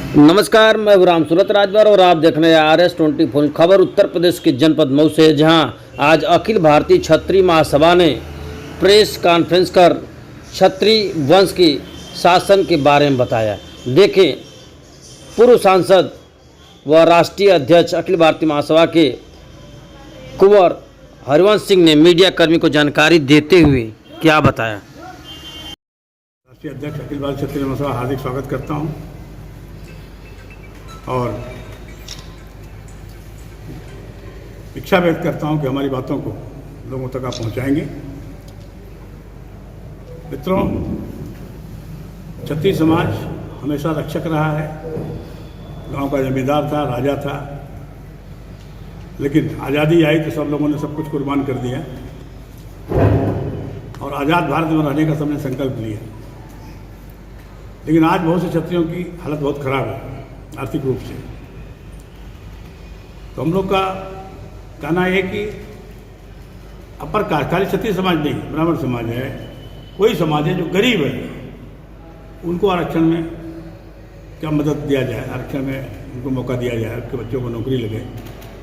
नमस्कार, मैं राम सूरत राजभर और आप देख रहे हैं RS24 खबर। उत्तर प्रदेश के जनपद मऊ से, जहां आज अखिल भारतीय क्षत्रिय महासभा ने प्रेस कॉन्फ्रेंस कर क्षत्रिय वंश की शासन के बारे में बताया। देखें, पूर्व सांसद व राष्ट्रीय अध्यक्ष अखिल भारतीय महासभा के कुंवर हरिवंश सिंह ने मीडिया कर्मी को जानकारी देते हुए क्या बताया। राष्ट्रीय अध्यक्ष अखिल भारतीय क्षत्रिय महासभा हार्दिक स्वागत करता हूं और इच्छा व्यक्त करता हूं कि हमारी बातों को लोगों तक आप पहुंचाएंगे। मित्रों, क्षत्रिय समाज हमेशा रक्षक रहा है। गांव का जमींदार था, राजा था, लेकिन आज़ादी आई तो सब लोगों ने सब कुछ कुर्बान कर दिया और आज़ाद भारत में रहने का सबने संकल्प लिया। लेकिन आज बहुत से क्षत्रियों की हालत बहुत खराब है आर्थिक रूप से। तो हम लोग का कहना है कि अपर कास्ट, खाली क्षत्रिय समाज नहीं, ब्राह्मण समाज है, कोई समाज है जो गरीब है, उनको आरक्षण में क्या मदद दिया जाए, आरक्षण में उनको मौका दिया जाए, उनके बच्चों को नौकरी लगे।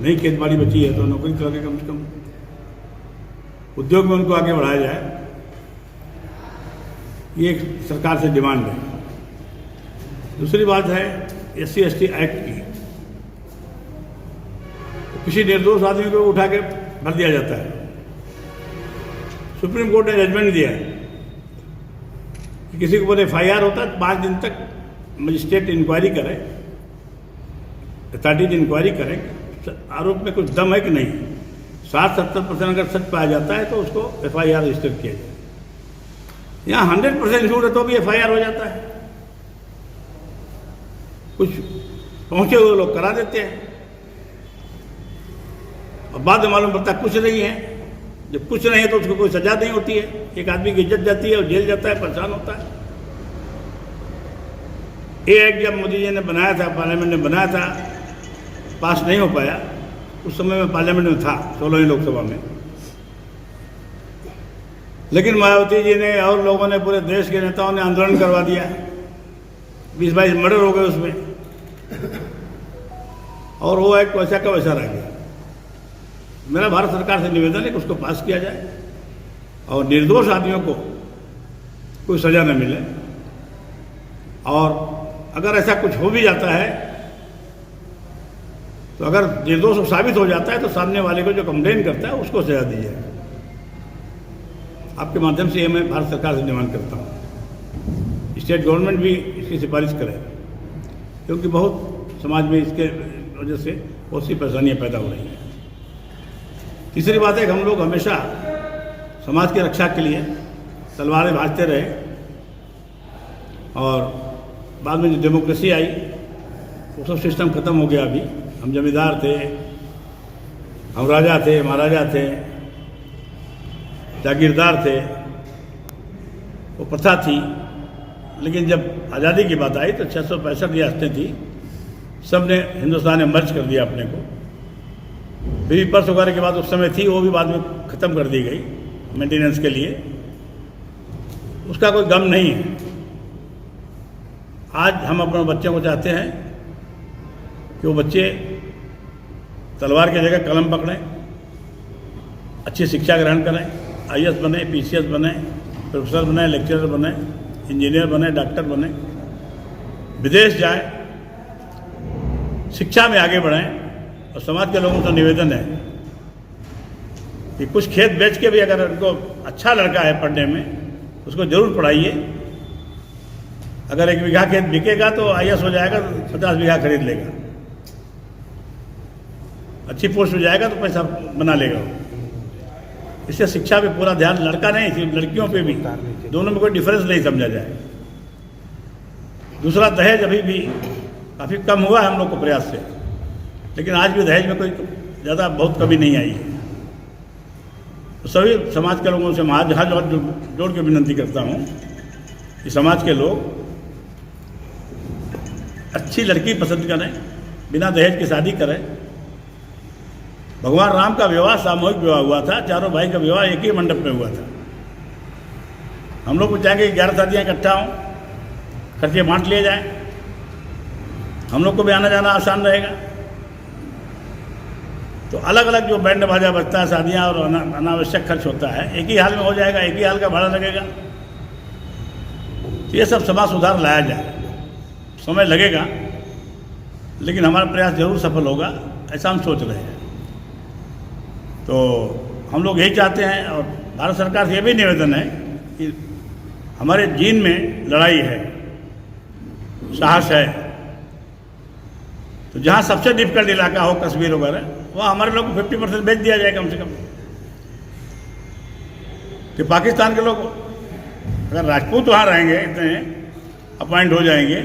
नहीं खेती बाड़ी बची है तो नौकरी तो लगे, कम से कम उद्योग में उनको आगे बढ़ाया जाए। ये एक सरकार से डिमांड है। दूसरी बात है SC/ST एक्ट की। किसी निर्दोष आदमी को उठा के भर दिया जाता है। सुप्रीम कोर्ट ने जजमेंट दिया है कि किसी के ऊपर FIR होता है 5 दिन तक मजिस्ट्रेट इंक्वायरी करे, अथॉरिटीज इंक्वायरी करें, आरोप में कुछ दम है कि नहीं। 60-70% अगर सच पाया जाता है तो उसको FIR रजिस्टर किया जाए। यहाँ 100% झूठ है तो भी FIR हो जाता है। कुछ पहुंचे हुए लोग करा देते हैं और बाद में मालूम पड़ता कुछ नहीं है। जब कुछ नहीं है तो उसको कोई सजा नहीं होती है। एक आदमी की इज्जत जाती है और जेल जाता है, परेशान होता है। ये एक्ट जब मोदी जी ने बनाया था, पार्लियामेंट ने बनाया था, पास नहीं हो पाया। उस समय में पार्लियामेंट में था, 16वीं लोकसभा में। लेकिन मायावती जी ने और लोगों ने, पूरे देश के नेताओं ने आंदोलन करवा दिया। 20-22 मर्डर हो गए उसमें और वो एक्ट वैसा का वैसा रह गया। मेरा भारत सरकार से निवेदन है कि उसको पास किया जाए और निर्दोष आदमियों को कोई सजा न मिले। और अगर ऐसा कुछ हो भी जाता है तो अगर निर्दोष साबित हो जाता है तो सामने वाले को जो कंप्लेन करता है उसको सजा दी जाए। आपके माध्यम से ये मैं भारत सरकार से डिमांड करता हूँ। स्टेट गवर्नमेंट भी इसकी सिफारिश करे, क्योंकि बहुत समाज में इसके वजह से बहुत सी परेशानियाँ पैदा हो रही हैं। तीसरी बात है कि हम लोग हमेशा समाज की रक्षा के लिए तलवारें भाजते रहे और बाद में जो डेमोक्रेसी आई वो सब सिस्टम खत्म हो गया। अभी हम जमींदार थे, हम राजा थे, महाराजा थे, जागीरदार थे, वो प्रथा थी। लेकिन जब आज़ादी की बात आई तो 665 रियासतें थी, सब ने, हिंदुस्तान ने मर्ज कर दिया अपने को। फिर पर्स वगैरह के बाद उस समय थी, वो भी बाद में ख़त्म कर दी गई मेंटेनेंस के लिए। उसका कोई गम नहीं है। आज हम अपने बच्चों को चाहते हैं कि वो बच्चे तलवार की जगह कलम पकड़ें, अच्छी शिक्षा ग्रहण करें, IAS बने, PCS बने, प्रोफेसर बने, लेक्चरर बने, इंजीनियर बने, डॉक्टर बने, विदेश जाए, शिक्षा में आगे बढ़ें। और समाज के लोगों से निवेदन है कि कुछ खेत बेच के भी अगर उनको अच्छा लड़का है पढ़ने में, उसको जरूर पढ़ाइए। अगर 1 बीघा खेत बिकेगा तो IAS हो जाएगा, 50 बीघा खरीद लेगा। अच्छी पोस्ट हो जाएगा तो पैसा बना लेगा। इससे शिक्षा पे पूरा ध्यान, लड़का नहीं सिर्फ लड़कियों पे भी, दोनों में कोई डिफरेंस नहीं समझा जाए। दूसरा, दहेज अभी भी काफ़ी कम हुआ है हम लोग को प्रयास से, लेकिन आज भी दहेज में कोई ज़्यादा बहुत कमी नहीं आई है। तो सभी समाज के लोगों से मैं हाथ जोड़ के विनती करता हूँ कि समाज के लोग अच्छी लड़की पसंद करें, बिना दहेज की शादी करें। भगवान राम का विवाह सामूहिक विवाह हुआ था, चारों भाई का विवाह एक ही मंडप में हुआ था। हम लोग चाहेंगे 11 शादियाँ इकट्ठा हों, खर्चे बांट लिए जाएं, हम लोग को भी आना जाना आसान रहेगा। तो अलग अलग जो बैंड बाजा बजता है, शादियाँ और अनावश्यक खर्च होता है, एक ही हाल में हो जाएगा, एक ही हाल का भाड़ा लगेगा। तो ये सब समाज सुधार लाया जाए, समय लगेगा, लेकिन हमारा प्रयास जरूर सफल होगा, ऐसा हम सोच रहे हैं। तो हम लोग यही चाहते हैं, और भारत सरकार से ये भी निवेदन है कि हमारे जीन में लड़ाई है, साहस है। तो जहाँ सबसे डिफिकल्ट इलाका हो, कश्मीर वगैरह, वहाँ हमारे लोग को 50% बेच दिया जाए कम से कम। कि पाकिस्तान के लोग, अगर राजपूत वहाँ रहेंगे, इतने अपॉइंट हो जाएंगे,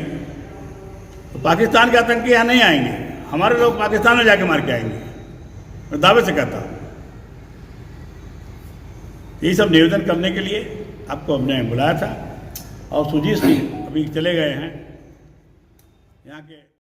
तो पाकिस्तान के आतंकी यहाँ नहीं आएंगे, हमारे लोग पाकिस्तान में जाके मार के आएंगे, मैं दावे से कहता हूँ। यही सब निवेदन करने के लिए आपको हमने बुलाया था। और सुजीत सिंह अभी चले गए हैं यहाँ के।